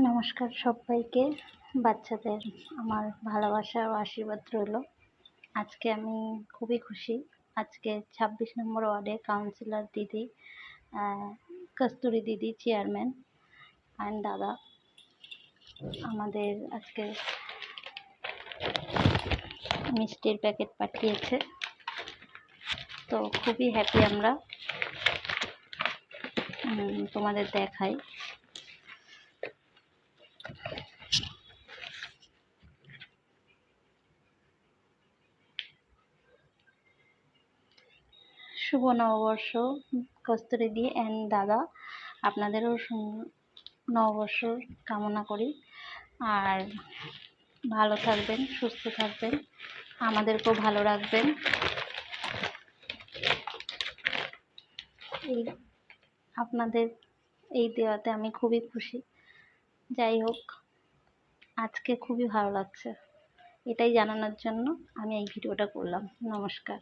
নমস্কার সবাইকে। বাচ্চাদের আমার ভালোবাসা ও আশীর্বাদ রইল। আজকে আমি খুবই খুশি। আজকে ২৬ নম্বর ওয়ার্ডে কাউন্সিলর দিদি, কস্তুরী দিদি চেয়ারম্যান অ্যান্ড দাদা আমাদের আজকে মিষ্টির প্যাকেট পাঠিয়েছে। তো খুবই হ্যাপি আমরা। তোমাদের দেখাই। শুভ নববর্ষ কস্তুরী দি অ্যান্ড দাদা, আপনাদেরও নববর্ষ কামনা করি। আর ভালো থাকবেন, সুস্থ থাকবেন, আমাদেরকেও ভালো রাখবেন। এই আপনাদের এই দেওয়াতে আমি খুবই খুশি। যাই হোক, আজকে খুবই ভালো লাগছে। এটাই জানানোর জন্য আমি এই ভিডিওটা করলাম। নমস্কার।